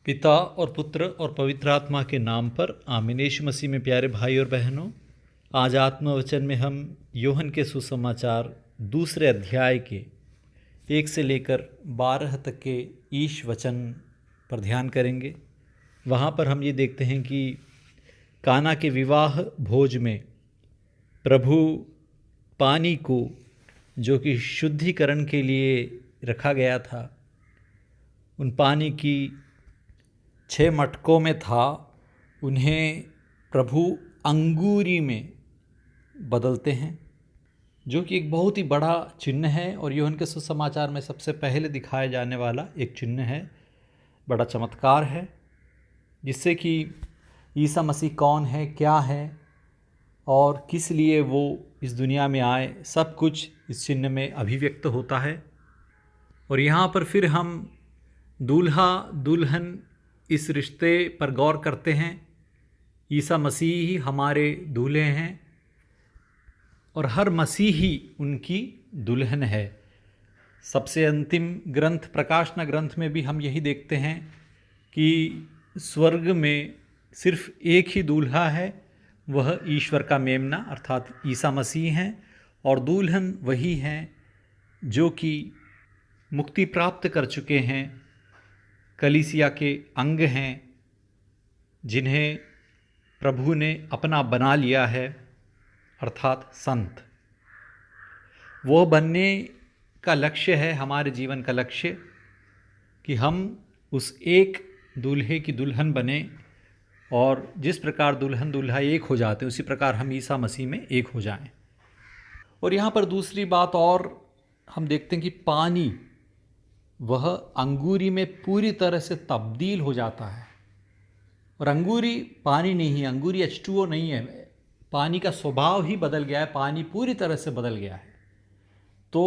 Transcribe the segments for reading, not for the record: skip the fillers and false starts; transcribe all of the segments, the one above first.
पिता और पुत्र और पवित्र आत्मा के नाम पर आमीन। यीशु मसीह में प्यारे भाई और बहनों, आज आत्मवचन में हम यूहन्ना के सुसमाचार दूसरे अध्याय के 1 से लेकर 12 तक के ईश वचन पर ध्यान करेंगे। वहाँ पर हम ये देखते हैं कि काना के विवाह भोज में प्रभु पानी को, जो कि शुद्धिकरण के लिए रखा गया था, उन पानी की 6 मटकों में था, उन्हें प्रभु अंगूरी में बदलते हैं, जो कि एक बहुत ही बड़ा चिन्ह है और यूहन्ना के सुसमाचार में सबसे पहले दिखाया जाने वाला एक चिन्ह है, बड़ा चमत्कार है, जिससे कि ईसा मसीह कौन है, क्या है और किस लिए वो इस दुनिया में आए, सब कुछ इस चिन्ह में अभिव्यक्त होता है। और यहाँ पर फिर हम दूल्हा दुल्हन इस रिश्ते पर गौर करते हैं। ईसा मसीह ही हमारे दूल्हे हैं और हर मसीही उनकी दुल्हन है। सबसे अंतिम ग्रंथ प्रकाशना ग्रंथ में भी हम यही देखते हैं कि स्वर्ग में सिर्फ एक ही दूल्हा है, वह ईश्वर का मेमना अर्थात ईसा मसीह हैं, और दुल्हन वही हैं जो कि मुक्ति प्राप्त कर चुके हैं, कलीसिया के अंग हैं, जिन्हें प्रभु ने अपना बना लिया है अर्थात संत। वो बनने का लक्ष्य है हमारे जीवन का लक्ष्य कि हम उस एक दूल्हे की दुल्हन बने, और जिस प्रकार दुल्हन दूल्हा एक हो जाते हैं उसी प्रकार हम ईसा मसीह में एक हो जाएं। और यहाँ पर दूसरी बात और हम देखते हैं कि पानी वह अंगूरी में पूरी तरह से तब्दील हो जाता है। और अंगूरी पानी नहीं है, अंगूरी H2O नहीं है, पानी का स्वभाव ही बदल गया है, पानी पूरी तरह से बदल गया है। तो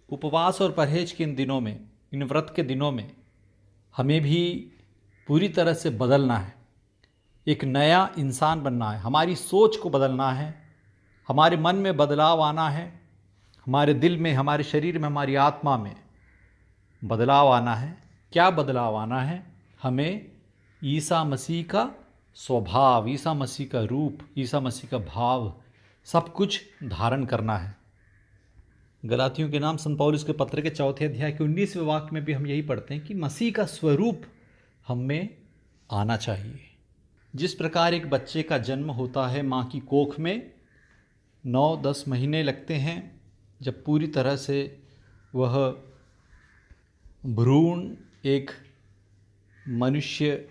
उपवास और परहेज के इन दिनों में, इन व्रत के दिनों में हमें भी पूरी तरह से बदलना है, एक नया इंसान बनना है, हमारी सोच को बदलना है, हमारे मन में बदलाव आना है, हमारे दिल में, हमारे शरीर में, हमारी आत्मा में बदलाव आना है। क्या बदलाव आना है? हमें ईसा मसीह का स्वभाव, ईसा मसीह का रूप, ईसा मसीह का भाव सब कुछ धारण करना है। गलातियों के नाम संत पौलुस के पत्र के 4 अध्याय के 19वें वाक्य में भी हम यही पढ़ते हैं कि मसीह का स्वरूप हम में आना चाहिए। जिस प्रकार एक बच्चे का जन्म होता है माँ की कोख में, 9-10 महीने लगते हैं जब पूरी तरह से वह भ्रूण एक मनुष्य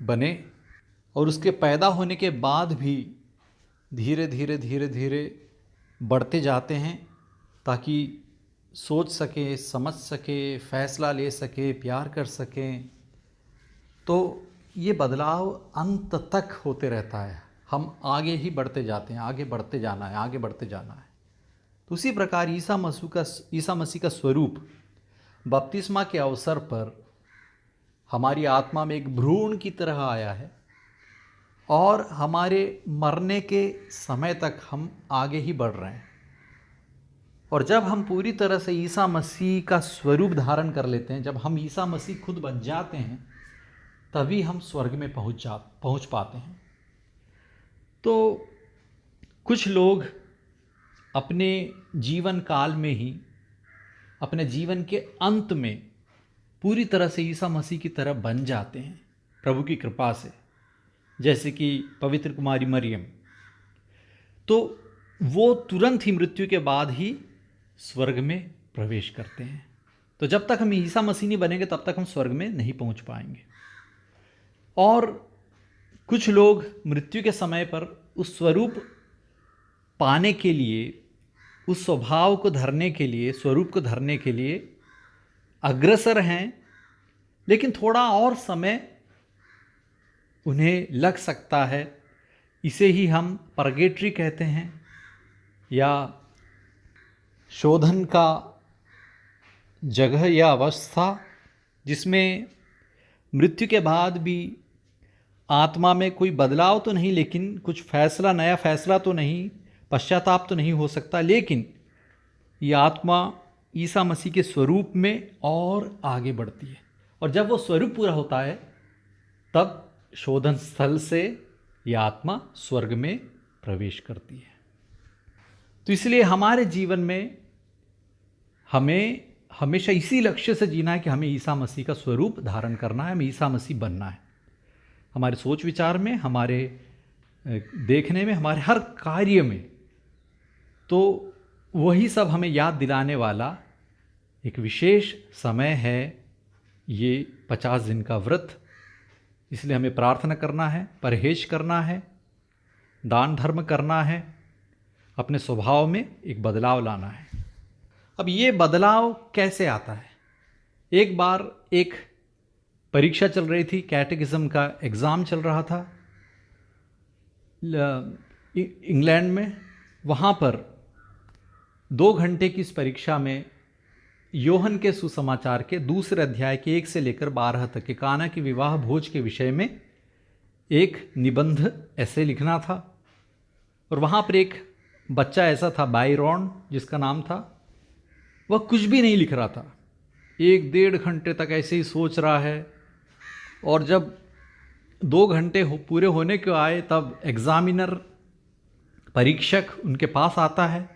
बने, और उसके पैदा होने के बाद भी धीरे धीरे बढ़ते जाते हैं ताकि सोच सके, समझ सके, फैसला ले सके, प्यार कर सकें। तो ये बदलाव अंत तक होते रहता है, हम आगे ही बढ़ते जाते हैं, आगे बढ़ते जाना है, आगे बढ़ते जाना है। तो उसी प्रकार ईसा मसीह का स्वरूप बपतिस्मा के अवसर पर हमारी आत्मा में एक भ्रूण की तरह आया है, और हमारे मरने के समय तक हम आगे ही बढ़ रहे हैं। और जब हम पूरी तरह से ईसा मसीह का स्वरूप धारण कर लेते हैं, जब हम ईसा मसीह खुद बन जाते हैं, तभी हम स्वर्ग में पहुंच पाते हैं। तो कुछ लोग अपने जीवन काल में ही, अपने जीवन के अंत में पूरी तरह से ईसा मसीह की तरह बन जाते हैं प्रभु की कृपा से, जैसे कि पवित्र कुमारी मरियम। तो वो तुरंत ही मृत्यु के बाद ही स्वर्ग में प्रवेश करते हैं। तो जब तक हम ईसा मसीह नहीं बनेंगे तब तक हम स्वर्ग में नहीं पहुंच पाएंगे। और कुछ लोग मृत्यु के समय पर उस स्वरूप पाने के लिए, उस स्वभाव को धरने के लिए, स्वरूप को धरने के लिए अग्रसर हैं, लेकिन थोड़ा और समय उन्हें लग सकता है। इसे ही हम परगेटरी कहते हैं, या शोधन का जगह या अवस्था, जिसमें मृत्यु के बाद भी आत्मा में कोई बदलाव तो नहीं, लेकिन कुछ फैसला, नया फैसला तो नहीं, पश्चाताप तो नहीं हो सकता, लेकिन ये आत्मा ईसा मसीह के स्वरूप में और आगे बढ़ती है। और जब वो स्वरूप पूरा होता है तब शोधन स्थल से यह आत्मा स्वर्ग में प्रवेश करती है। तो इसलिए हमारे जीवन में हमें हमेशा इसी लक्ष्य से जीना है कि हमें ईसा मसीह का स्वरूप धारण करना है, हमें ईसा मसीह बनना है। हमारे सोच विचार में, हमारे देखने में, हमारे हर कार्य में। तो वही सब हमें याद दिलाने वाला एक विशेष समय है ये 50 दिन का व्रत। इसलिए हमें प्रार्थना करना है, परहेज करना है, दान धर्म करना है, अपने स्वभाव में एक बदलाव लाना है। अब ये बदलाव कैसे आता है? एक बार एक परीक्षा चल रही थी, कैटेकिज्म का एग्ज़ाम चल रहा था इंग्लैंड में। वहाँ पर 2 घंटे की इस परीक्षा में योहन के सुसमाचार के दूसरे अध्याय के 1 से लेकर 12 तक के काना की विवाह भोज के विषय में एक निबंध ऐसे लिखना था। और वहाँ पर एक बच्चा ऐसा था, बायरॉन जिसका नाम था, वह कुछ भी नहीं लिख रहा था। 1-1.5 घंटे तक ऐसे ही सोच रहा है। और जब 2 घंटे पूरे होने को आए तब एग्ज़ामिनर, परीक्षक उनके पास आता है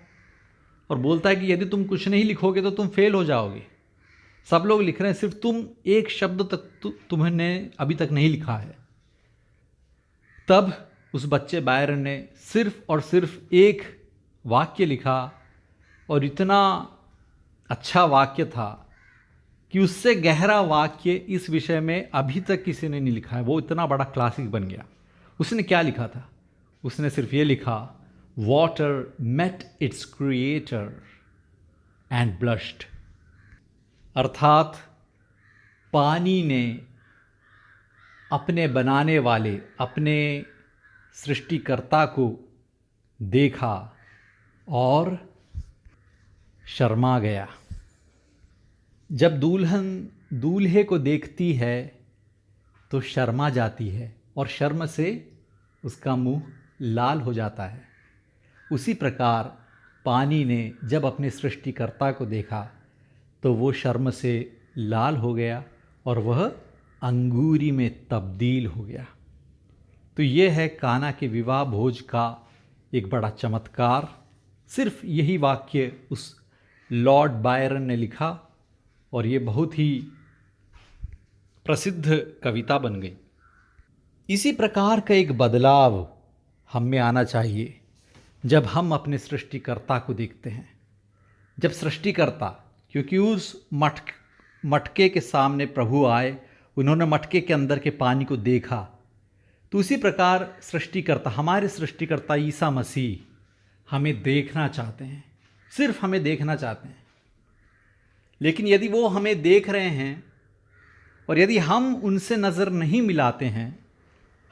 और बोलता है कि यदि तुम कुछ नहीं लिखोगे तो तुम फेल हो जाओगे। सब लोग लिख रहे हैं, सिर्फ तुम एक शब्द तक तुमने अभी तक नहीं लिखा है। तब उस बच्चे बायरन ने सिर्फ और सिर्फ एक वाक्य लिखा, और इतना अच्छा वाक्य था कि उससे गहरा वाक्य इस विषय में अभी तक किसी ने नहीं लिखा है। वो इतना बड़ा क्लासिक बन गया। उसने क्या लिखा था? उसने सिर्फ ये लिखा, water met its creator and blushed. अर्थात पानी ने अपने बनाने वाले, अपने सृष्टिकर्ता को देखा और शर्मा गया। जब दुल्हन दूल्हे को देखती है तो शर्मा जाती है और शर्म से उसका मुंह लाल हो जाता है। उसी प्रकार पानी ने जब अपने सृष्टिकर्ता को देखा तो वो शर्म से लाल हो गया और वह अंगूरी में तब्दील हो गया। तो ये है काना के विवाह भोज का एक बड़ा चमत्कार। सिर्फ यही वाक्य उस लॉर्ड बायरन ने लिखा और ये बहुत ही प्रसिद्ध कविता बन गई। इसी प्रकार का एक बदलाव हम में आना चाहिए जब हम अपने सृष्टिकर्ता को देखते हैं। जब सृष्टिकर्ता, क्योंकि उस मटके के सामने प्रभु आए, उन्होंने मटके के अंदर के पानी को देखा, तो उसी प्रकार सृष्टिकर्ता, हमारे सृष्टिकर्ता ईसा मसीह हमें देखना चाहते हैं, सिर्फ हमें देखना चाहते हैं। लेकिन यदि वो हमें देख रहे हैं और यदि हम उनसे नज़र नहीं मिलाते हैं,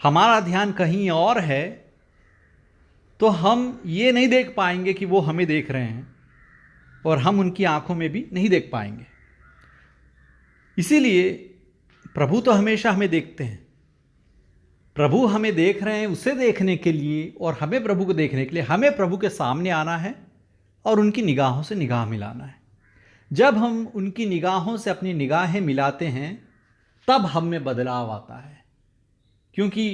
हमारा ध्यान कहीं और है, तो हम ये नहीं देख पाएंगे कि वो हमें देख रहे हैं और हम उनकी आंखों में भी नहीं देख पाएंगे। इसीलिए प्रभु तो हमेशा हमें देखते हैं। प्रभु हमें देख रहे हैं, उसे देखने के लिए और हमें प्रभु को देखने के लिए हमें प्रभु के सामने आना है और उनकी निगाहों से निगाह मिलाना है। जब हम उनकी निगाहों से अपनी निगाहें मिलाते हैं तब हम में बदलाव आता है, क्योंकि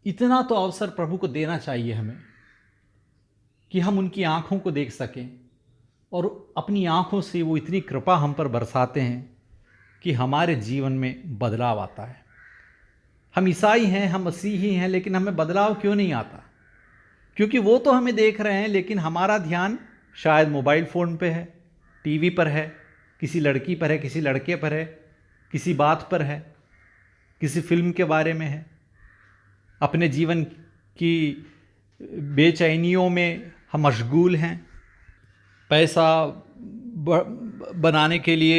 इतना तो अवसर प्रभु को देना चाहिए हमें कि हम उनकी आँखों को देख सकें, और अपनी आँखों से वो इतनी कृपा हम पर बरसाते हैं कि हमारे जीवन में बदलाव आता है। हम ईसाई हैं, हम मसीही हैं, लेकिन हमें बदलाव क्यों नहीं आता? क्योंकि वो तो हमें देख रहे हैं, लेकिन हमारा ध्यान शायद मोबाइल फ़ोन पे है, टीवी पर है, किसी लड़की पर है, किसी लड़के पर है, किसी बात पर है, किसी फिल्म के बारे में है, अपने जीवन की बेचैनियों में हम मशगूल हैं। पैसा बनाने के लिए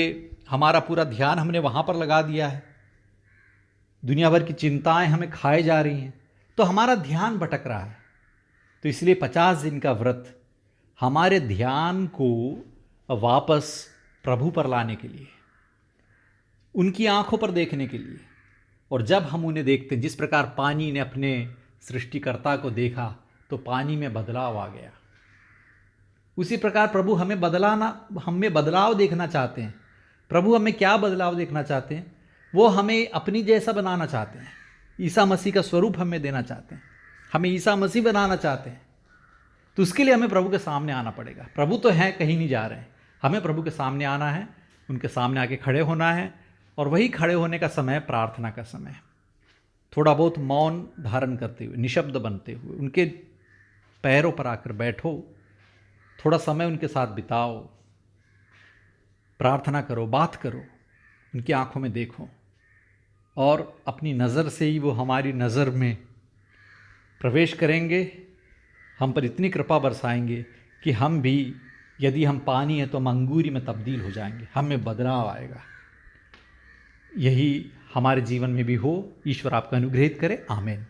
हमारा पूरा ध्यान हमने वहाँ पर लगा दिया है। दुनिया भर की चिंताएं हमें खाए जा रही हैं, तो हमारा ध्यान भटक रहा है। तो इसलिए 50 दिन का व्रत हमारे ध्यान को वापस प्रभु पर लाने के लिए, उनकी आंखों पर देखने के लिए। और जब हम उन्हें देखते हैं, जिस प्रकार पानी ने अपने सृष्टिकर्ता को देखा तो पानी में बदलाव आ गया, उसी प्रकार प्रभु हमें बदलाव देखना चाहते हैं। प्रभु हमें क्या बदलाव देखना चाहते हैं? वो हमें अपनी जैसा बनाना चाहते हैं। ईसा मसीह का स्वरूप हमें देना चाहते हैं, हमें ईसा मसीह बनाना चाहते हैं, तो उसके लिए हमें प्रभु के सामने आना पड़ेगा। प्रभु तो हैं, कहीं नहीं जा रहे हैं, हमें प्रभु के सामने आना है, उनके सामने आके खड़े होना है। और वही खड़े होने का समय प्रार्थना का समय है। थोड़ा बहुत मौन धारण करते हुए, निशब्द बनते हुए उनके पैरों पर आकर बैठो, थोड़ा समय उनके साथ बिताओ, प्रार्थना करो, बात करो, उनकी आंखों में देखो, और अपनी नज़र से ही वो हमारी नज़र में प्रवेश करेंगे, हम पर इतनी कृपा बरसाएंगे कि हम भी, यदि हम पानी हैं तो हम अंगूरी में तब्दील हो जाएंगे, हमें बदलाव आएगा। यही हमारे जीवन में भी हो। ईश्वर आपका अनुग्रहित करे। आमीन।